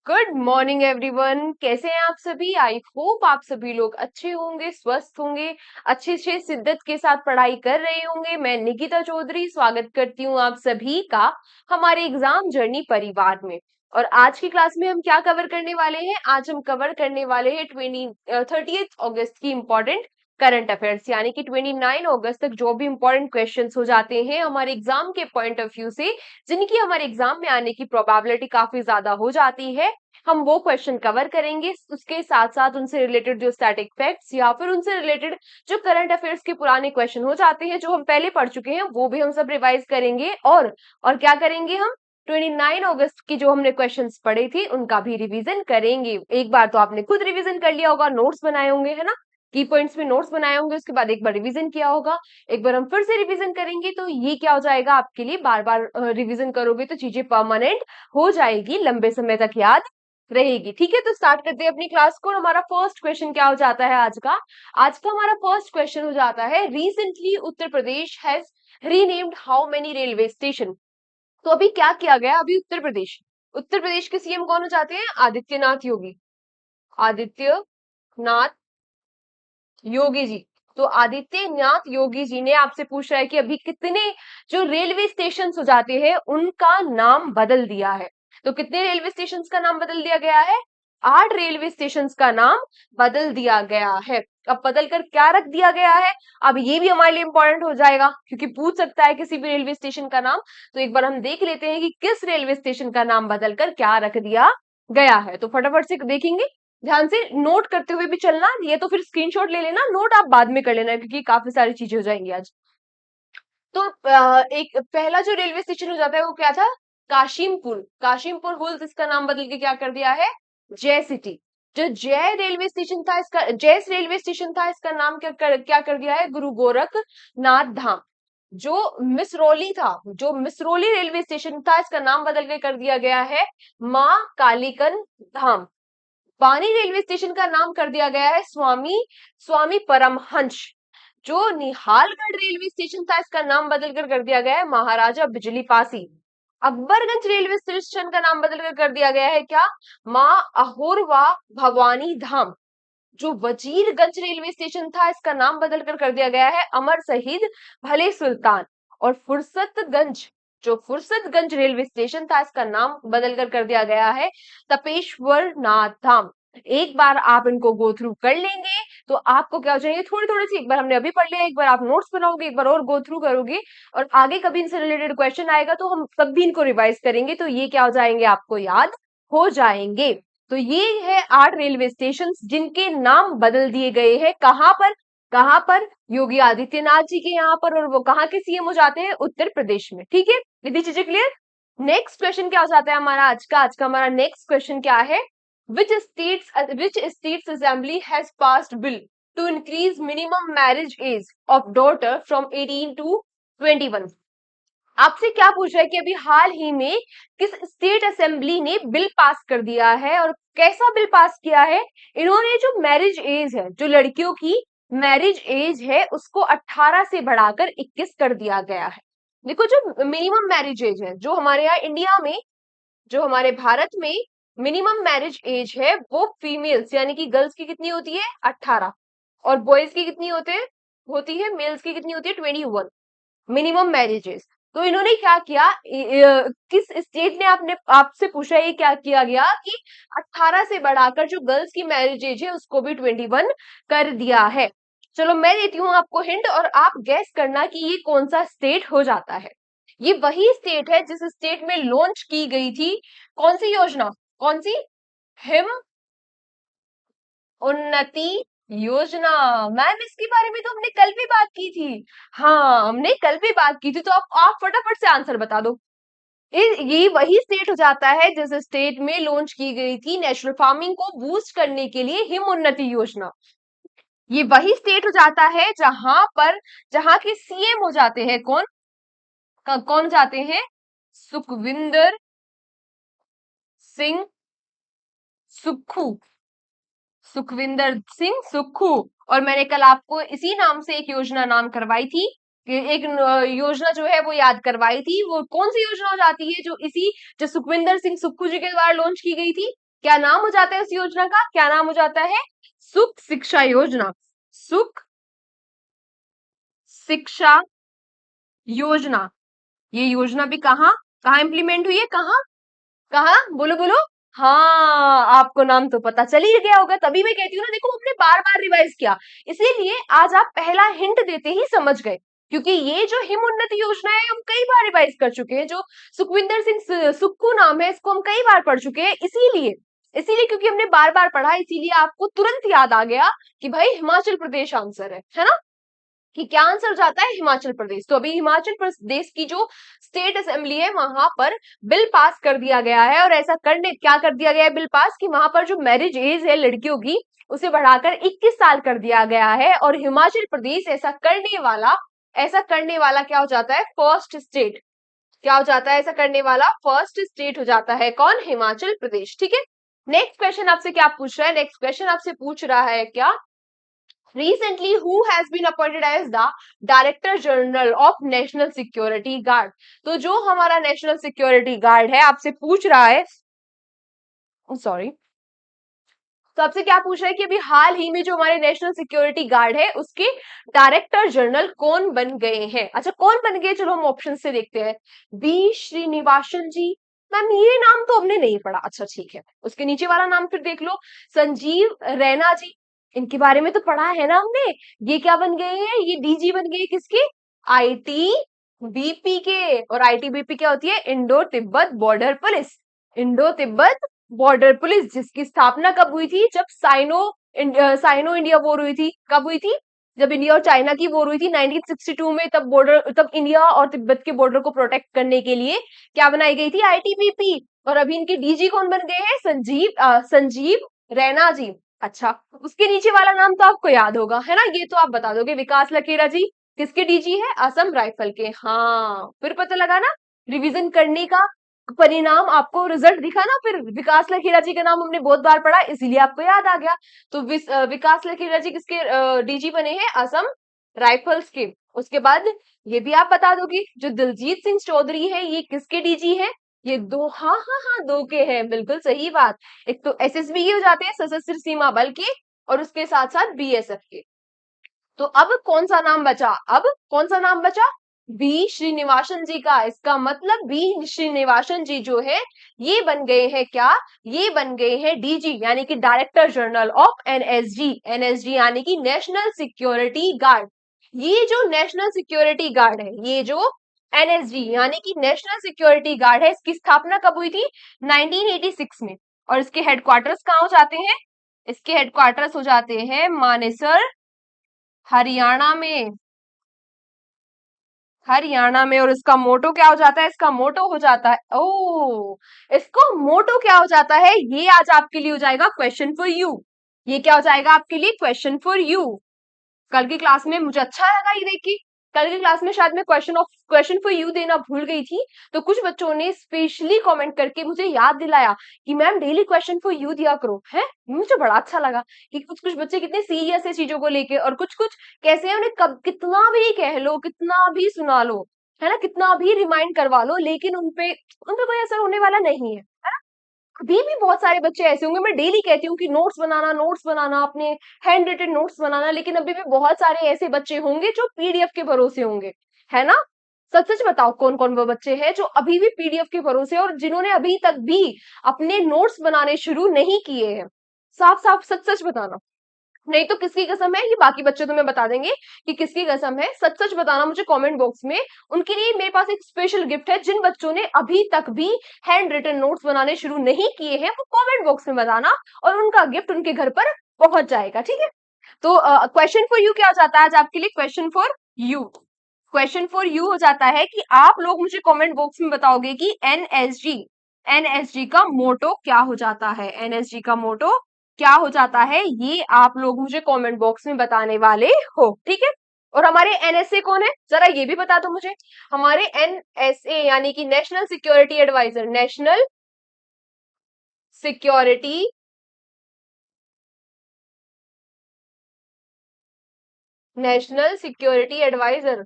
Good morning everyone. कैसे हैं आप सभी? आई होप आप सभी लोग अच्छे होंगे, स्वस्थ होंगे, अच्छे से शिद्दत के साथ पढ़ाई कर रहे होंगे। मैं निकिता चौधरी स्वागत करती हूँ आप सभी का हमारे एग्जाम जर्नी परिवार में। और आज की क्लास में हम क्या कवर करने वाले हैं? आज हम कवर करने वाले हैं 30 अगस्त की इंपॉर्टेंट करंट अफेयर्स, यानी कि 29 अगस्त तक जो भी इंपॉर्टेंट क्वेश्चंस हो जाते हैं हमारे एग्जाम के पॉइंट ऑफ व्यू से, जिनकी हमारे एग्जाम में आने की प्रोबेबिलिटी काफी ज्यादा हो जाती है, हम वो क्वेश्चन कवर करेंगे। उसके साथ साथ उनसे रिलेटेड जो स्टैटिक फैक्ट्स या फिर उनसे रिलेटेड जो करंट अफेयर्स के पुराने क्वेश्चन हो जाते हैं जो हम पहले पढ़ चुके हैं, वो भी हम सब रिवाइज करेंगे। और क्या करेंगे हम? 29 अगस्त की जो हमने क्वेश्चंस पढ़े थे उनका भी रिवीजन करेंगे। एक बार तो आपने खुद रिवीजन कर लिया होगा, नोट्स बनाए होंगे, है ना? की पॉइंट्स में नोट्स बनाए होंगे, उसके बाद एक बार रिवीजन किया होगा। एक बार हम फिर से रिवीजन करेंगे तो ये क्या हो जाएगा आपके लिए, बार बार रिवीजन करोगे तो चीजें परमानेंट हो जाएगी, लंबे समय तक याद रहेगी। ठीक है, तो स्टार्ट करते हैं अपनी क्लास को। हमारा फर्स्ट क्वेश्चन क्या हो जाता है आज का हमारा फर्स्ट क्वेश्चन हो जाता है, recently Uttar Pradesh has renamed how many railway station. तो अभी क्या किया गया? अभी उत्तर प्रदेश के सीएम कौन हो जाते हैं? आदित्यनाथ योगी। आदित्यनाथ योगी जी। तो आदित्यनाथ योगी जी ने आपसे पूछा है कि अभी कितने जो रेलवे स्टेशन हो जाते हैं उनका नाम बदल दिया है। तो कितने रेलवे स्टेशन का नाम बदल दिया गया है? 8 रेलवे स्टेशन का नाम बदल दिया गया है। अब बदल कर क्या रख दिया गया है? अब ये भी हमारे लिए इंपॉर्टेंट हो जाएगा क्योंकि पूछ सकता है किसी भी रेलवे स्टेशन का नाम। तो एक बार हम देख लेते हैं कि किस रेलवे स्टेशन का नाम बदलकर क्या रख दिया गया है। तो फटाफट से देखेंगे, ध्यान से नोट करते हुए भी चलना। ये तो फिर स्क्रीनशॉट ले लेना, नोट आप बाद में कर लेना क्योंकि काफी सारी चीजें हो जाएंगी आज। तो एक पहला जो रेलवे स्टेशन हो जाता है वो क्या था? काशिमपुर। काशिमपुर हुल्स इसका नाम बदल के क्या कर दिया है? जय सिटी। जो जैस रेलवे स्टेशन था इसका नाम क्या कर दिया है? गुरु गोरखनाथ धाम। जो मिसरोली रेलवे स्टेशन था इसका नाम बदल के कर दिया गया है माँ कालीकन धाम। पानी रेलवे स्टेशन का नाम कर दिया गया है स्वामी स्वामी परमहंस। जो निहालगढ़ रेलवे स्टेशन था इसका नाम बदलकर कर दिया गया है महाराजा बिजली पासी। अकबरगंज रेलवे स्टेशन का नाम बदलकर कर दिया गया है क्या? माँ अहोरवा भवानी धाम। जो वजीरगंज रेलवे स्टेशन था इसका नाम बदलकर कर दिया गया है अमर शहीद भले सुल्तान। और फुर्सतगंज रेलवे स्टेशन था इसका नाम बदलकर कर दिया गया है तपेश्वर नाथ धाम। एक बार आप इनको गो थ्रू कर लेंगे तो आपको क्या हो जाएंगे, थोड़ी थोड़ी सी, एक बार हमने अभी पढ़ लिया, एक बार आप नोट्स बनाओगे, एक बार और गो थ्रू करोगे और आगे कभी इनसे रिलेटेड क्वेश्चन आएगा तो हम तब भी इनको रिवाइज करेंगे तो ये क्या हो जाएंगे, आपको याद हो जाएंगे। तो ये है 8 रेलवे स्टेशन जिनके नाम बदल दिए गए हैं। कहां पर? योगी आदित्यनाथ जी के यहाँ पर। और वो कहाँ के सीएम हो जाते हैं? उत्तर प्रदेश में। ठीक है, इतनी चीजें क्लियर। नेक्स्ट क्वेश्चन क्या हो जाता है हमारा आज का हमारा नेक्स्ट क्वेश्चन क्या है? Which states assembly has passed bill to increase minimum marriage age of daughter from 18 to 21। आपसे क्या पूछ रहा है कि अभी हाल ही में किस स्टेट असेंबली ने बिल पास कर दिया है? और कैसा बिल पास किया है? इन्होंने जो मैरिज एज है, जो लड़कियों की मैरिज एज है, उसको 18 से बढ़ाकर 21 कर दिया गया है। देखो, जो मिनिमम मैरिज एज है, जो हमारे यहाँ इंडिया में, जो हमारे भारत में मिनिमम मैरिज एज है वो फीमेल्स यानी कि गर्ल्स की कितनी होती है? 18। और बॉयज की कितनी होती है मेल्स की कितनी होती है? 21 मिनिमम मैरिजेस। तो इन्होंने क्या किया, किस स्टेट ने आपसे पूछा, ये क्या किया गया कि 18 से बढ़ाकर जो गर्ल्स की मैरिज एज है उसको भी 21 कर दिया है। चलो मैं देती हूँ आपको हिंट और आप गैस करना कि ये कौन सा स्टेट हो जाता है। ये वही स्टेट है जिस स्टेट में लॉन्च की गई थी कौन सी योजना? कौन सी? हिम उन्नति योजना। मैम इसके बारे में तो हमने कल भी बात की थी। हाँ, हमने कल भी बात की थी। तो आप फटाफट से आंसर बता दो। ये वही स्टेट हो जाता है जिस स्टेट में लॉन्च की गई थी नेशनल फार्मिंग को बूस्ट करने के लिए हिम उन्नति योजना। ये वही स्टेट हो जाता है जहां के सीएम हो जाते हैं कौन जाते हैं? सुखविंदर सिंह सुक्खू। सुखविंदर सिंह सुक्खू। और मैंने कल आपको इसी नाम से एक योजना नाम करवाई थी कि योजना जो है वो याद करवाई थी। वो कौन सी योजना हो जाती है जो सुखविंदर सिंह सुक्खू जी के द्वारा लॉन्च की गई थी? क्या नाम हो जाता है उस योजना का? क्या नाम हो जाता है? सुख शिक्षा योजना। सुख शिक्षा योजना। ये योजना भी कहाँ कहाँ इंप्लीमेंट हुई है? कहाँ कहाँ? बोलो बोलो। हाँ, आपको नाम तो पता चल ही गया होगा, तभी मैं कहती हूँ ना, देखो हमने बार बार रिवाइज किया, इसीलिए आज आप पहला हिंट देते ही समझ गए। क्योंकि ये जो हिम उन्नति योजना है हम कई बार रिवाइज कर चुके हैं, जो सुखविंदर सिंह सुक्खू नाम है, इसको हम कई बार पढ़ चुके हैं, इसीलिए इसीलिए क्योंकि हमने बार बार पढ़ा, इसीलिए आपको तुरंत याद आ गया कि भाई हिमाचल प्रदेश आंसर है ना? कि क्या आंसर जाता है? हिमाचल प्रदेश। तो अभी हिमाचल प्रदेश की जो स्टेट असेंबली है वहां पर बिल पास कर दिया गया है, और ऐसा करने क्या कर दिया गया है बिल पास, कि वहां पर जो मैरिज एज है लड़कियों की, उसे बढ़ाकर 21 साल कर दिया गया है। और हिमाचल प्रदेश ऐसा करने वाला क्या हो जाता है? First state. क्या हो जाता है? ऐसा करने वाला फर्स्ट स्टेट हो जाता है। कौन? हिमाचल प्रदेश। ठीक है। नेक्स्ट क्वेश्चन आपसे क्या पूछ रहा है? नेक्स्ट क्वेश्चन आपसे पूछ रहा है क्या, recently who has been appointed as the director general of national security guard. तो जो हमारा नेशनल सिक्योरिटी गार्ड है आपसे पूछ रहा है, सॉरी, तो आपसे क्या पूछ रहा है कि अभी हाल ही में जो हमारे नेशनल सिक्योरिटी गार्ड है उसके डायरेक्टर जनरल कौन बन गए हैं? अच्छा, कौन बन गए? चलो हम ऑप्शन से देखते हैं। बी श्रीनिवासन जी। मैम ये नाम तो हमने नहीं पढ़ा। अच्छा ठीक है, उसके नीचे वाला नाम फिर देख लो। संजीव रैना जी, इनके बारे में तो पढ़ा है ना हमने। ये क्या बन गए हैं? ये डीजी बन गए किसके? आईटी बीपी के। और आईटीबीपी क्या होती है? Indo Tibet border police. Indo Tibet border police, जिसकी स्थापना कब हुई थी? जब साइनो इंडिया वॉर हुई थी। कब हुई थी? जब इंडिया और चाइना की वॉर हुई थी 1962 में। तब इंडिया और तिब्बत के बॉर्डर को प्रोटेक्ट करने के लिए क्या बनाई गई थी? आईटीबीपी। और अभी इनके डीजी कौन बन गए हैं? संजीव रैना जी। अच्छा, उसके नीचे वाला नाम तो आपको याद होगा, है ना? ये तो आप बता दोगे, विकास लखेरा जी। किसके डीजी है? असम राइफल के। हाँ, फिर पता लगा ना, रिवीजन करने का परिणाम आपको रिजल्ट दिखा ना। फिर विकास लखेरा जी का नाम हमने बहुत बार पढ़ा, इसीलिए आपको याद आ गया। तो विकास लखेरा जी किसके डीजी बने हैं? असम राइफल्स के। उसके बाद ये भी आप बता दोगे, जो दिलजीत सिंह चौधरी है ये किसके डीजी है? ये दो, हाँ हाँ हाँ, दो के हैं, बिल्कुल सही बात। एक तो एसएसबी के हो जाते हैं, सशस्त्र सीमा बल के, और उसके साथ साथ बीएसएफ के। तो अब कौन सा नाम बचा? अब कौन सा नाम बचा? बी श्रीनिवासन जी का। इसका मतलब बी श्रीनिवासन जी जो है ये बन गए हैं क्या? ये बन गए हैं डीजी, यानी कि director general of NSG. NSG यानी कि नेशनल सिक्योरिटी गार्ड। ये जो नेशनल सिक्योरिटी गार्ड है, ये जो एनएसजी यानी कि नेशनल सिक्योरिटी गार्ड है, इसकी स्थापना कब हुई थी? 1986 में। और इसके हेडक्वार्टर्स कहाँ हो जाते हैं? इसके हेडक्वार्टर्स हो जाते हैं मानेसर, हरियाणा में। हरियाणा में। और इसका मोटो क्या हो जाता है? इसका मोटो हो जाता है, ओ, इसको मोटो क्या हो जाता है? ये आज आपके लिए हो जाएगा क्वेश्चन फॉर यू। ये क्या हो जाएगा आपके लिए? Question for you. कल की क्लास में मुझे अच्छा लगा ये देख के, कल की क्लास में शायद मैं क्वेश्चन फॉर यू देना भूल गई थी, तो कुछ बच्चों ने स्पेशली कमेंट करके मुझे याद दिलाया कि ma'am daily question for you दिया करो। है, मुझे बड़ा अच्छा लगा कि कुछ कुछ बच्चे कितने सीरियस है चीजों को लेके, और कुछ कुछ कैसे हैं, उन्हें कब कितना भी कह लो, कितना भी सुना लो, है ना, कितना भी रिमाइंड करवा लो, लेकिन उनपे कोई असर होने वाला नहीं है। अभी भी बहुत सारे बच्चे ऐसे होंगे, मैं डेली कहती हूँ कि नोट्स बनाना, अपने हैंड रिटन नोट्स बनाना, लेकिन अभी भी बहुत सारे ऐसे बच्चे होंगे जो पीडीएफ के भरोसे होंगे, है ना? सच सच बताओ, कौन कौन वो बच्चे हैं जो अभी भी पीडीएफ के भरोसे हैं, और जिन्होंने अभी तक भी अपने नोट्स बनाने शुरू नहीं किए हैं? साफ साफ सच सच बताना। नहीं तो किसकी कसम है, ये बाकी बच्चे तुम्हें बता देंगे कि किसकी कसम है। सच सच बताना मुझे कमेंट बॉक्स में। उनके लिए मेरे पास एक स्पेशल गिफ्ट है, जिन बच्चों ने अभी तक भी हैंड रिटन नोट्स बनाने शुरू नहीं किए हैं वो कमेंट बॉक्स में बताना, और उनका गिफ्ट उनके घर पर पहुंच जाएगा। ठीक है। तो क्वेश्चन फॉर यू क्या हो जाता है आज आपके लिए? Question for you, question for you हो जाता है कि आप लोग मुझे कमेंट बॉक्स में बताओगे कि एनएसजी, एनएसजी का मोटो क्या हो जाता है? एनएसजी का मोटो क्या हो जाता है? ये आप लोग मुझे कमेंट बॉक्स में बताने वाले हो। ठीक है। और हमारे एनएसए कौन है, जरा ये भी बता दो मुझे। हमारे एनएसए यानी कि national security adviser, national security national security adviser,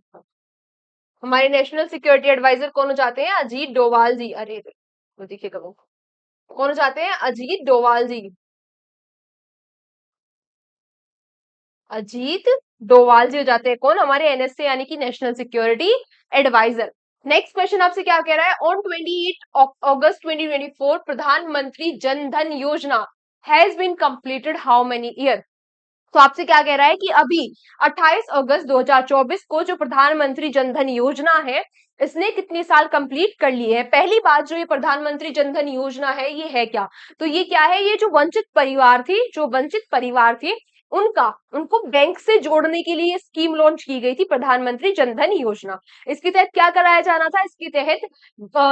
हमारे नेशनल सिक्योरिटी एडवाइजर कौन हो जाते हैं? अजीत डोभाल जी। अरे तो देखिएगा वो, कौन हो जाते हैं? अजीत डोवाल जी। अजीत डोवाल जी हो जाते हैं कौन? हमारे एनएसए यानी कि national security adviser. Next question आपसे क्या कह रहा है? ऑन 28 अगस्त 2024 प्रधानमंत्री Jan Dhan Yojana has been completed how many year? तो आपसे क्या कह रहा है कि अभी 28 अगस्त 2024 को जो प्रधानमंत्री जन धन योजना है, इसने कितने साल कंप्लीट कर लिए हैं? पहली बात, जो ये प्रधानमंत्री जन धन योजना है, ये है क्या? तो ये क्या है? ये जो वंचित परिवार थे, जो वंचित परिवार थे, उनका उनको बैंक से जोड़ने के लिए स्कीम लॉन्च की गई थी, प्रधानमंत्री जन धन योजना। इसके तहत क्या कराया जाना था? इसके तहत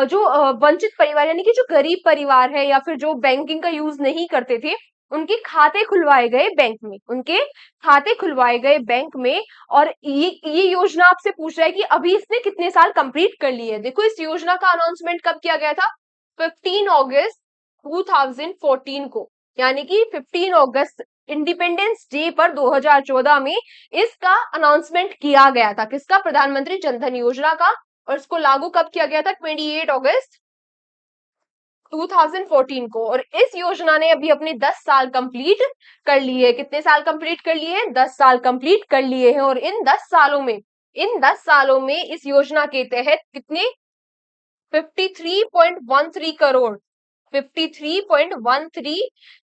जो वंचित परिवार यानी कि जो गरीब परिवार है या फिर जो बैंकिंग का यूज नहीं करते थे, उनके खाते खुलवाए गए बैंक में, उनके खाते खुलवाए गए बैंक में। और ये योजना आपसे पूछ रहा है कि अभी इसने कितने साल कंप्लीट कर लिए। देखो, इस योजना का अनाउंसमेंट कब किया गया था? 15 अगस्त 2014 को, यानी कि 15 अगस्त इंडिपेंडेंस डे पर 2014 में इसका अनाउंसमेंट किया गया था। किसका? प्रधानमंत्री जनधन योजना का। और इसको लागू कब किया गया था? 28 अगस्त 2014 को। और इस योजना ने अभी अपने 10 साल कंप्लीट कर लिए। कितने साल कंप्लीट कर लिए हैं? 10 साल कंप्लीट कर लिए हैं। और इन 10 सालों में इस योजना के तहत कितने? 53.13 करोड़, 53.13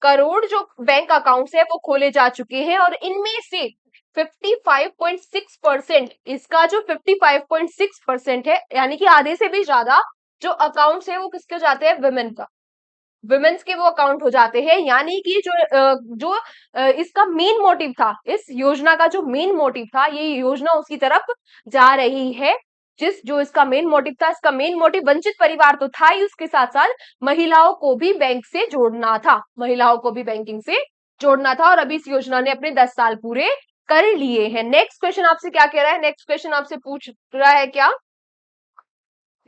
करोड़ जो बैंक अकाउंट्स है वो खोले जा चुके हैं। और इनमें से 55.6%, इसका जो 55.6% है, यानी कि आधे से भी ज्यादा जो अकाउंट्स है वो किसके जाते हैं? विमेन का, विमेन्स के वो अकाउंट हो जाते हैं। यानी कि इसका मेन मोटिव था, इस योजना का जो मेन मोटिव था, ये योजना उसकी तरफ जा रही है। जो इसका मेन मोटिव था, इसका मेन मोटिव वंचित परिवार तो था ही, उसके साथ साथ महिलाओं को भी बैंक से जोड़ना था, महिलाओं को भी बैंकिंग से जोड़ना था। और अभी इस योजना ने अपने 10 साल पूरे कर लिए हैं। नेक्स्ट क्वेश्चन आपसे क्या कह रहा है? नेक्स्ट क्वेश्चन आपसे पूछ रहा है क्या?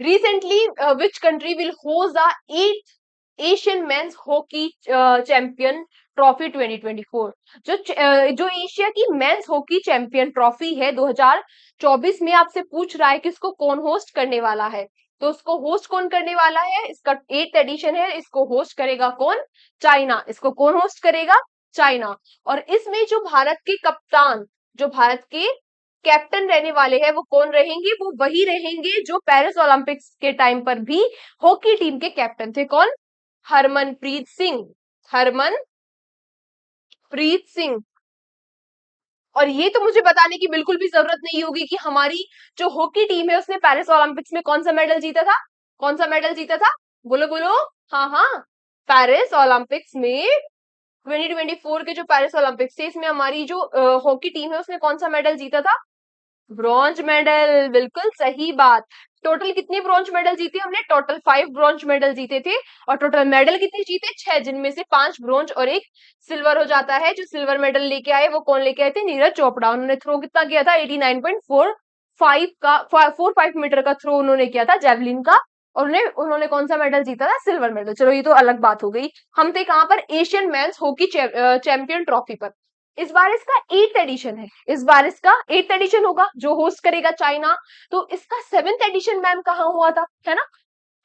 Recently, which country will host the 8th Asian men's hockey champion trophy 2024? जो एशिया की मेंस हॉकी चैंपियन ट्रॉफी है 2024 में, आपसे पूछ रहा है कि इसको कौन होस्ट करने वाला है। तो उसको होस्ट कौन करने वाला है? इसका 8th एडिशन है, इसको होस्ट करेगा कौन? चाइना। इसको कौन होस्ट करेगा? चाइना। और इसमें जो भारत के कप्तान, जो भारत के कैप्टन रहने वाले हैं, वो कौन रहेंगे? वो वही रहेंगे जो पेरिस ओलंपिक्स के टाइम पर भी हॉकी टीम के कैप्टन थे। कौन? हरमनप्रीत सिंह, हरमनप्रीत सिंह। और ये तो मुझे बताने की बिल्कुल भी जरूरत नहीं होगी कि हमारी जो हॉकी टीम है उसने पेरिस ओलंपिक्स में कौन सा मेडल जीता था? कौन सा मेडल जीता था? बोलो बोलो। हाँ हाँ, पेरिस ओलंपिक्स में 2024 के जो पेरिस ओलंपिक्स थे, इसमें हमारी जो हॉकी टीम है उसने कौन सा मेडल जीता था? ब्रॉन्ज मेडल, बिल्कुल सही बात। टोटल कितने ब्रॉन्ज मेडल जीते हमने? टोटल 5 ब्रॉन्ज मेडल जीते थे। और टोटल मेडल कितने जीते? 6, जिनमें से 5 ब्रॉन्ज और एक सिल्वर हो जाता है। जो सिल्वर मेडल लेके आए वो कौन लेके आए थे? नीरज चोपड़ा। उन्होंने थ्रो कितना किया था? 89.45 का 45 मीटर का थ्रो उन्होंने किया था जेवलिन का। और उन्हें उन्होंने कौन सा मेडल जीता था? Silver medal. चलो, ये तो अलग बात हो गई। हम थे कहां पर? Asian men's hockey champion trophy पर। इस बार इसका 8th एडिशन है, इस बार इसका 8th एडिशन होगा, जो होस्ट करेगा चाइना। तो इसका 7th एडिशन मैम कहाँ हुआ था? है ना?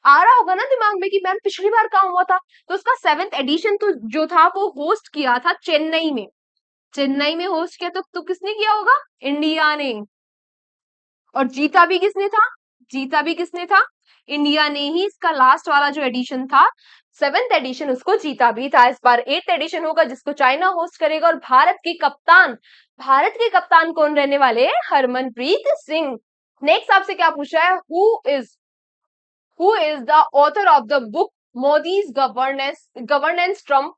आ रहा होगा ना दिमाग में कि मैम पिछली बार कहाँ हुआ था? तो इसका 7th एडिशन तो जो था वो होस्ट किया था चेन्नई में। चेन्नई में होस्ट किया तो किसने किया होगा? इंडिया ने। और जीता भी किसने था? जीता भी किसने था? इंडिया ने ही। इसका लास्ट वाला जो एडिशन था, 7th एडिशन, उसको जीता भी था। इस बार 8th एडिशन होगा जिसको चाइना होस्ट करेगा। और भारत के कप्तान कौन रहने वाले हैं? हरमनप्रीत सिंह। नेक्स्ट आपसे क्या पूछ रहा है? Who is the author of the book Modi's governance from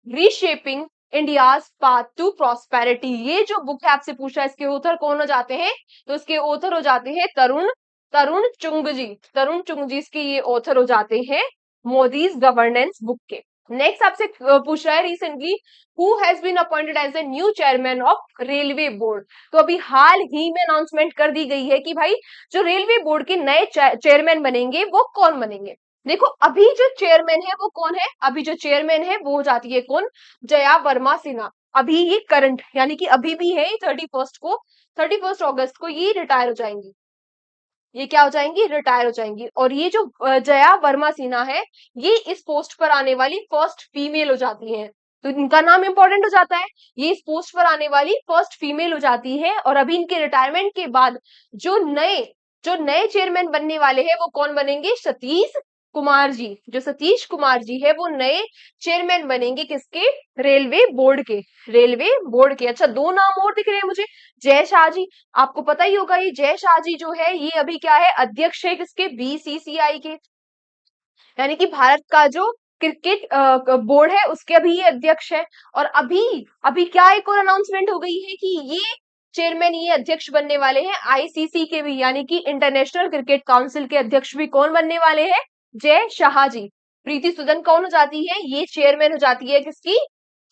reshaping India's path to prosperity? ये जो बुक है आपसे पूछा है, इसके ऑथर कौन हो जाते हैं? तो इसके ऑथर हो जाते हैं तरुण तरुण चुंग जी। तरुण चुंग जी इसके ये ऑथर हो जाते हैं मोदीज गवर्नेंस बुक के। नेक्स्ट आपसे पूछ रहा है, recently who has been appointed as a new chairman of railway board? तो अभी हाल ही में अनाउंसमेंट कर दी गई है कि भाई जो रेलवे बोर्ड के नए चेयरमैन बनेंगे वो कौन बनेंगे। देखो, अभी जो चेयरमैन है वो कौन है? अभी जो चेयरमैन है वो हो जाती है कौन? जया वर्मा सिन्हा। अभी ये करंट, यानी कि अभी भी है, 31 अगस्त को ये रिटायर हो जाएंगी। ये क्या हो जाएंगी, रिटायर हो जाएंगी। और ये जो जया वर्मा सिन्हा है, ये इस पोस्ट पर आने वाली फर्स्ट फीमेल हो जाती हैं, तो इनका नाम इंपॉर्टेंट हो जाता है। ये इस पोस्ट पर आने वाली फर्स्ट फीमेल हो जाती है। और अभी इनके रिटायरमेंट के बाद जो नए चेयरमैन बनने वाले हैं वो कौन बनेंगे, सतीश कुमार जी। जो सतीश कुमार जी है वो नए चेयरमैन बनेंगे, किसके, रेलवे बोर्ड के, रेलवे बोर्ड के। अच्छा, दो नाम और दिख रहे हैं मुझे, जय शाह जी। आपको पता ही होगा, ये जय शाह जी जो है ये अभी क्या है, अध्यक्ष है किसके, बीसीसीआई के, यानी कि भारत का जो क्रिकेट बोर्ड है उसके अभी ये अध्यक्ष है। और अभी अभी क्या एक और अनाउंसमेंट हो गई है कि ये चेयरमैन, ये अध्यक्ष बनने वाले हैं आईसीसी के भी, यानी कि इंटरनेशनल क्रिकेट काउंसिल के अध्यक्ष भी कौन बनने वाले हैं, जय शाह जी। प्रीति सुदन कौन हो जाती है, ये चेयरमैन हो जाती है किसकी,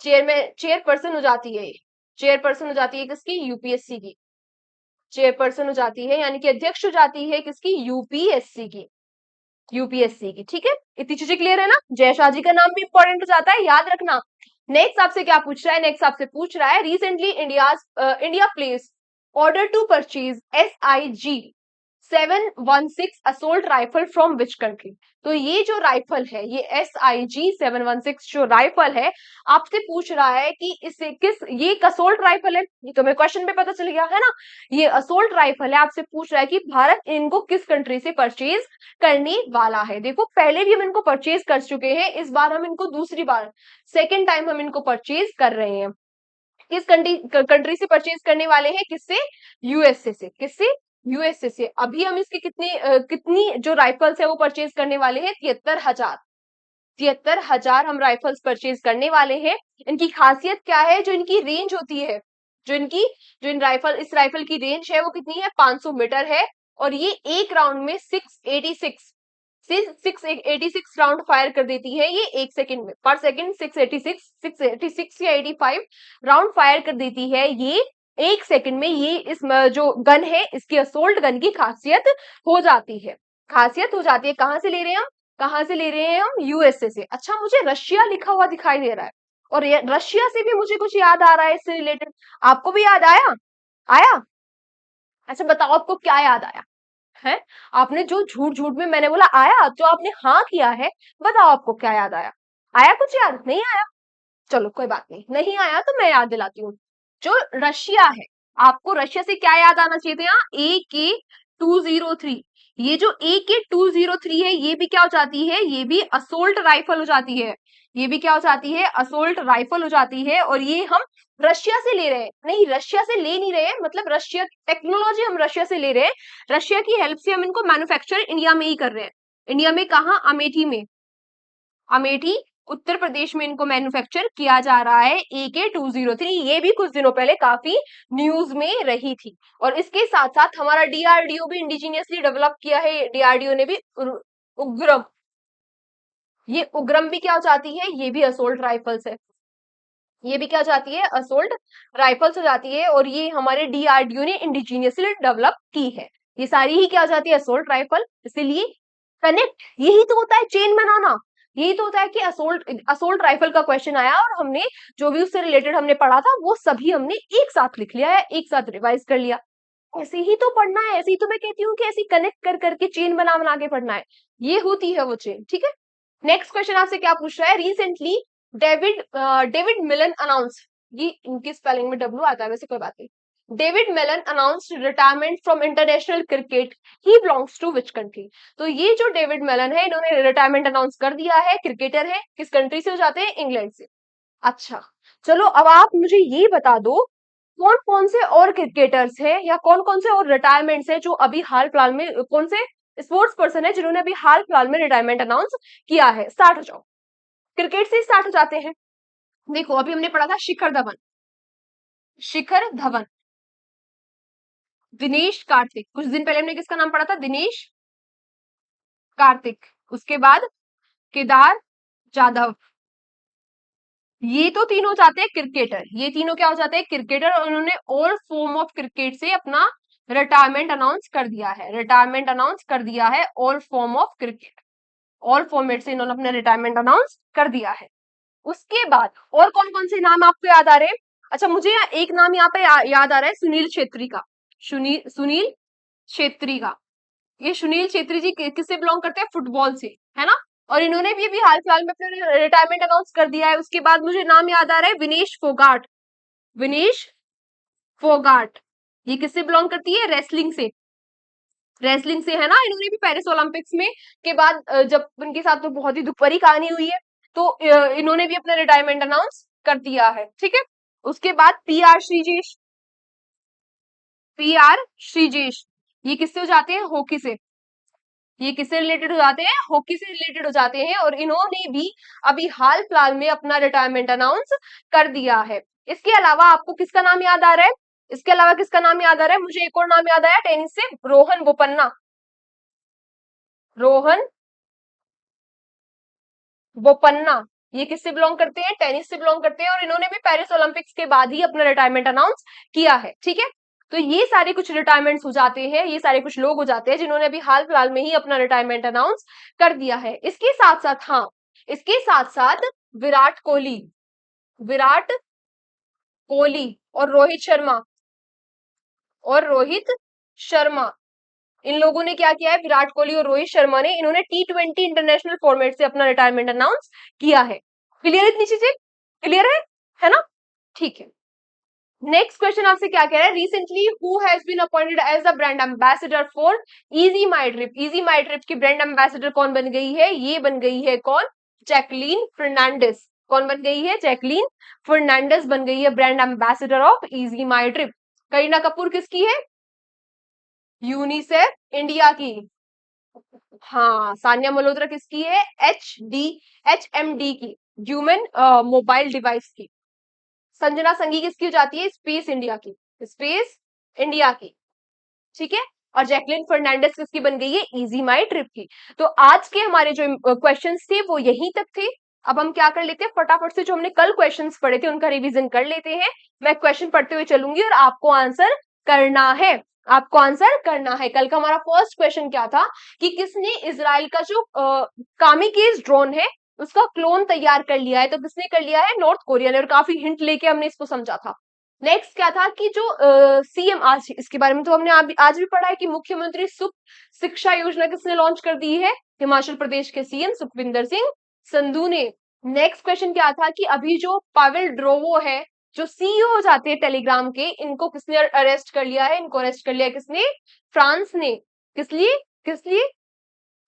चेयरपर्सन हो जाती है, चेयरपर्सन हो जाती है किसकी, यूपीएससी की, चेयरपर्सन हो जाती है, यानी कि अध्यक्ष हो जाती है किसकी, यूपीएससी की, यूपीएससी की। ठीक है, इतनी चीजें क्लियर है ना। जय शाह जी का नाम भी इंपॉर्टेंट हो जाता है, याद रखना। नेक्स्ट आपसे क्या पूछ रहा है, नेक्स्ट आपसे पूछ रहा है, recently India place order to purchase SIG 716 assault rifle from which country. तो ये जो राइफल है, ये SIG 716 जो राइफल है, आपसे पूछ रहा है कि इसे ये एक असोल्ट राइफल है, ये तो मेरे क्वेश्चन पे पता चल गया है ना, ये असोल्ट राइफल है। आपसे पूछ रहा है कि भारत इनको किस कंट्री से परचेज करने वाला है। देखो, पहले भी हम इनको परचेज कर चुके हैं, इस बार हम इनको दूसरी बार, सेकेंड टाइम हम इनको परचेज कर रहे हैं। किस कंट्री से परचेज करने वाले हैं, किससे, यूएसए से। किससे, यूएसए से। अभी हम इसके कितनी जो राइफल्स है वो परचेज करने वाले हैं, 73,000, 73,000 हम राइफल्स परचेज करने वाले हैं। इनकी खासियत क्या है, जो इनकी रेंज होती है, जो इन राइफल, इस राइफल की रेंज है वो कितनी है, 500 मीटर है। और ये एक राउंड में 686 राउंड फायर कर देती है ये एक सेकंड में, पर सेकंड 686 या 85 राउंड फायर कर देती है ये एक सेकंड में। ये इस जो गन है, इसकी असोल्ट गन की खासियत हो जाती है, खासियत हो जाती है। कहां से ले रहे हैं हम, कहां से ले रहे हैं हम, यूएसए से। अच्छा, मुझे रशिया लिखा हुआ दिखाई दे रहा है, और रशिया से भी मुझे कुछ याद आ रहा है इससे रिलेटेड। आपको भी याद आया, आया? अच्छा बताओ, आपको क्या याद आया है? आपने जो झूठ झूठ में मैंने बोला आया, जो आपने हाँ किया है, बताओ आपको क्या याद आया? आया कुछ याद, नहीं आया? चलो कोई बात नहीं, नहीं आया तो मैं याद दिलाती हूँ। जो रशिया है, आपको रशिया से क्या याद आना चाहिए था, AK-203। ये जो AK-203 है, ये भी क्या हो जाती है, ये भी असोल्ट राइफल हो जाती है। ये भी क्या हो जाती है, असोल्ट राइफल हो जाती है। और ये हम रशिया से ले रहे हैं, नहीं रशिया से ले नहीं रहे हैं, मतलब रशिया टेक्नोलॉजी हम रशिया से ले रहे हैं, रशिया की हेल्प से हम इनको मैन्युफैक्चर इंडिया में ही कर रहे हैं। इंडिया में कहा, अमेठी में, अमेठी उत्तर प्रदेश में इनको मैन्युफैक्चर किया जा रहा है। AK-203 ये भी कुछ दिनों पहले काफी न्यूज में रही थी। और इसके साथ साथ हमारा DRDO भी इंडिजीनियसली डेवलप किया है, DRDO ने भी उग्रम, ये उग्रम भी क्या हो जाती है, ये भी असोल्ट राइफल्स है, ये भी क्या हो जाती है, असोल्ट राइफल्स हो जाती है। और ये हमारे DRDO ने इंडिजीनियसली डेवलप की है। ये सारी ही क्या हो जाती है, असोल्ट राइफल। इसीलिए कनेक्ट, यही तो होता है चेन बनाना, यही तो होता है कि असोल्ट असोल्ट राइफल का क्वेश्चन आया और हमने जो भी उससे रिलेटेड हमने पढ़ा था वो सभी हमने एक साथ लिख लिया है, एक साथ रिवाइज कर लिया। ऐसे ही तो पढ़ना है, ऐसे ही तो मैं कहती हूँ कि ऐसी कनेक्ट कर करके चेन बना बना के पढ़ना है, ये होती है वो चेन। ठीक है, नेक्स्ट क्वेश्चन आपसे क्या पूछ रहा है, रिसेंटली डेविड मिलन अनाउंस, ये इनकी स्पेलिंग में डब्ल्यू आता है, वैसे कोई बात नहीं। David Miller announced retirement from international cricket, he belongs to which country. तो ये जो डेविड मिलन है, इन्होंने रिटायरमेंट अनाउंस कर दिया है, क्रिकेटर है, किस कंट्री से हो जाते हैं, इंग्लैंड से। अच्छा, चलो अब आप मुझे ये बता दो, कौन कौन से और क्रिकेटर्स हैं या कौन कौन से और रिटायरमेंट्स हैं जो अभी हाल फिलहाल में, कौन से स्पोर्ट्स पर्सन है जिन्होंने अभी हाल फिलहाल में रिटायरमेंट अनाउंस किया है। स्टार्ट हो जाओ, क्रिकेट से स्टार्ट हो जाते हैं। देखो, अभी हमने पढ़ा था शिखर धवन, शिखर धवन, दिनेश कार्तिक, कुछ दिन पहले हमने किसका नाम पढ़ा था, दिनेश कार्तिक। उसके बाद केदार जाधव, ये तो तीनों जाते हैं क्रिकेटर, ये तीनों क्या हो जाते हैं, क्रिकेटर। और उन्होंने ऑल फॉर्म ऑफ क्रिकेट से अपना रिटायरमेंट अनाउंस कर दिया है, रिटायरमेंट अनाउंस कर दिया है, all form of cricket, all format से इन्होंने अपना रिटायरमेंट अनाउंस कर दिया है। उसके बाद और कौन कौन से नाम आपको याद आ रहे हैं? अच्छा, मुझे एक नाम यहाँ पे याद आ रहा है, सुनील छेत्री का, सुनील छेत्री का। ये सुनील छेत्री जी किससे बिलोंग करते हैं? फुटबॉल से, है ना। और इन्होंने भी अभी हाल फिलहाल में अपना रिटायरमेंट अनाउंस कर दिया है। उसके बाद मुझे नाम याद आ रहा है, विनेश फोगाट। विनेश फोगाट, ये किससे बिलोंग करती है? रेसलिंग से। रेसलिंग से, है ना। इन्होंने भी पेरिस ओलंपिक्स में के बाद जब उनके साथ तो बहुत ही दुख भरी कहानी हुई है, तो इन्होंने भी अपना रिटायरमेंट अनाउंस कर दिया है, ठीक है। उसके बाद पीआर श्रीजेश। पीआर श्रीजेश, ये किससे हो जाते हैं? हॉकी से। ये किससे रिलेटेड हो जाते हैं? हॉकी से रिलेटेड हो जाते हैं, और इन्होंने भी अभी हाल फिलहाल में अपना रिटायरमेंट अनाउंस कर दिया है। इसके अलावा आपको किसका नाम याद आ रहा है? इसके अलावा किसका नाम याद आ रहा है? मुझे एक और नाम याद आया टेनिस से, रोहन बोपन्ना। रोहन बोपन्ना, ये किससे बिलोंग करते हैं? टेनिस से बिलोंग करते हैं, और इन्होंने भी पेरिस ओलंपिक्स के बाद ही अपना रिटायरमेंट अनाउंस किया है, ठीक है। तो ये सारे कुछ रिटायरमेंट्स हो जाते हैं, ये सारे कुछ लोग हो जाते हैं जिन्होंने अभी हाल फिलहाल में ही अपना रिटायरमेंट अनाउंस कर दिया है। इसके साथ साथ, हाँ, इसके साथ साथ विराट कोहली, विराट कोहली और रोहित शर्मा, और रोहित शर्मा, इन लोगों ने क्या किया है? विराट कोहली और रोहित शर्मा ने, इन्होंने T20 इंटरनेशनल फॉर्मेट से अपना रिटायरमेंट अनाउंस किया है। क्लियर इतनी चीजें? क्लियर है ना? ठीक है। नेक्स्ट क्वेश्चन आपसे क्या कह रहा है? Recently who has been appointed as the brand ambassador for Ease My Trip. Ease My Trip की ब्रांड एम्बेसडर कौन बन गई है? ये बन गई है कौन? Jacqueline Fernandez. कौन बन गई है? जैकलीन फर्नांडिस बन गई है brand ambassador of Ease My Trip. Kareena Kapoor किसकी है? यूनिसेफ इंडिया की। हाँ, सानिया मल्होत्रा किसकी है? HMD की, ह्यूमन मोबाइल डिवाइस की। संजना संघी किसकी हो जाती है? स्पेस इंडिया की, स्पेस इंडिया की, ठीक है। और जैकलिन फर्नांडिस किसकी बन गई है? इजी माई ट्रिप की। तो आज के हमारे जो क्वेश्चंस थे वो यहीं तक थे। अब हम क्या कर लेते हैं, फटाफट से जो हमने कल क्वेश्चंस पढ़े थे उनका रिवीजन कर लेते हैं। मैं क्वेश्चन पढ़ते हुए चलूंगी और आपको आंसर करना है। आपको आंसर करना है। कल का हमारा फर्स्ट क्वेश्चन क्या था कि किसने इजराइल का जो कामिकेज ड्रोन है उसका क्लोन तैयार कर लिया है? तो किसने कर लिया है? नॉर्थ कोरिया ने, और काफी हिंट लेके हमने इसको समझा था। नेक्स्ट क्या था कि जो सीएम, आज इसके बारे में तो हमने आज भी पढ़ा है कि मुख्यमंत्री सुख शिक्षा योजना किसने लॉन्च कर दी है? हिमाचल प्रदेश के सीएम सुखविंदर सिंह संधू ने। नेक्स्ट क्वेश्चन क्या था कि अभी जो पावेल ड्रोवो है, जो सीईओ हो जाते हैं टेलीग्राम के, इनको किसने अरेस्ट कर लिया है? इनको अरेस्ट कर लिया है किसने? फ्रांस ने। किस लिए? किस लिए?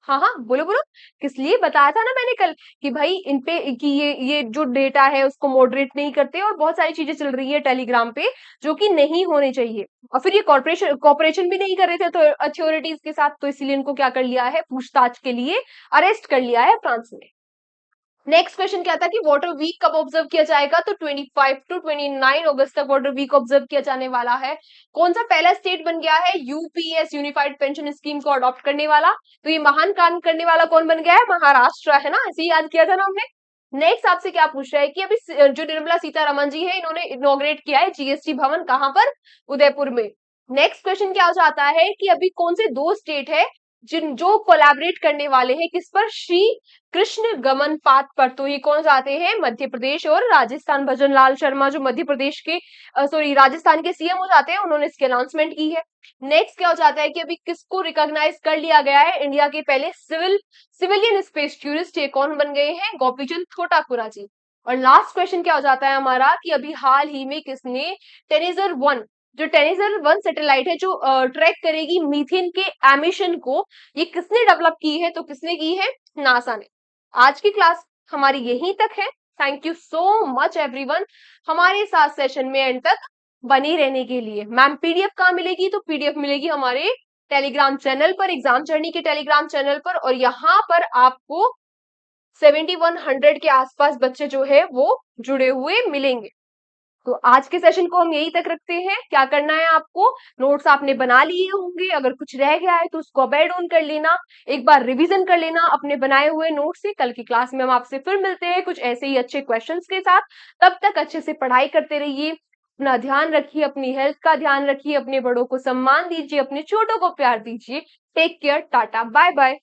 हाँ हाँ, बोलो बोलो। किस लिए? बताया था ना मैंने कल कि भाई इन पे कि ये जो डेटा है उसको मॉडरेट नहीं करते, और बहुत सारी चीजें चल रही है टेलीग्राम पे जो कि नहीं होने चाहिए। और फिर ये कॉर्पोरेशन भी नहीं कर रहे थे तो अथॉरिटीज के साथ, तो इसीलिए इनको क्या कर लिया है? पूछताछ के लिए अरेस्ट कर लिया है फ्रांस ने। नेक्स्ट क्वेश्चन क्या था कि वाटर वीक कब ऑब्जर्व किया जाएगा? तो 25 टू 29 अगस्त तक वाटर वीक ऑब्जर्व किया जाने वाला है। कौन सा पहला स्टेट बन गया है यूपीएस यूनिफाइड पेंशन स्कीम को अडॉप्ट करने वाला? तो ये महान काम करने वाला कौन बन गया है? महाराष्ट्र, है ना। ऐसे ही याद किया था ना हमने। नेक्स्ट आपसे क्या पूछ रहा है कि अभी जो निर्मला सीतारमन जी है, इन्होंने इनॉग्रेट किया है जीएसटी भवन, कहां पर? उदयपुर में। नेक्स्ट क्वेश्चन क्या हो जाता है कि अभी कौन से दो स्टेट है जिन जो कोलैबोरेट करने वाले हैं किस पर? श्री कृष्ण गमन पाथ पर। तो ये कौन जाते हैं? मध्य प्रदेश और राजस्थान। भजन लाल शर्मा जो मध्य प्रदेश के सॉरी राजस्थान के सीएम हो जाते हैं, उन्होंने इसकी अनाउंसमेंट की है। नेक्स्ट क्या हो जाता है कि अभी किसको रिकॉग्नाइज कर लिया गया है? इंडिया के पहले सिविलियन स्पेस टूरिस्ट, ये कौन बन गए हैं? गोपीचंद छोटाकुरा जी। और लास्ट क्वेश्चन क्या हो जाता है हमारा कि अभी हाल ही में किसने टेनिजर 1, जो टेनिजर 1 सैटेलाइट है जो ट्रैक करेगी मीथेन के एमिशन को, ये किसने डेवलप की है? तो किसने की है? नासा ने। आज की क्लास हमारी यहीं तक है। Thank you so much everyone, हमारे साथ सेशन में एंड तक बने रहने के लिए। मैम पीडीएफ कहाँ मिलेगी? तो पीडीएफ मिलेगी हमारे टेलीग्राम चैनल पर, एग्जाम जर्नी के टेलीग्राम चैनल पर, और यहाँ पर आपको 7100 के आसपास बच्चे जो है वो जुड़े हुए मिलेंगे। तो आज के सेशन को हम यहीं तक रखते हैं। क्या करना है आपको? नोट्स आपने बना लिए होंगे, अगर कुछ रह गया है तो उसको अब ऐड ऑन कर लेना, एक बार रिवीजन कर लेना अपने बनाए हुए नोट्स से। कल की क्लास में हम आपसे फिर मिलते हैं कुछ ऐसे ही अच्छे क्वेश्चंस के साथ। तब तक अच्छे से पढ़ाई करते रहिए, अपना ध्यान रखिए, अपनी हेल्थ का ध्यान रखिए, अपने बड़ों को सम्मान दीजिए, अपने छोटों को प्यार दीजिए। Take care, tata, bye bye.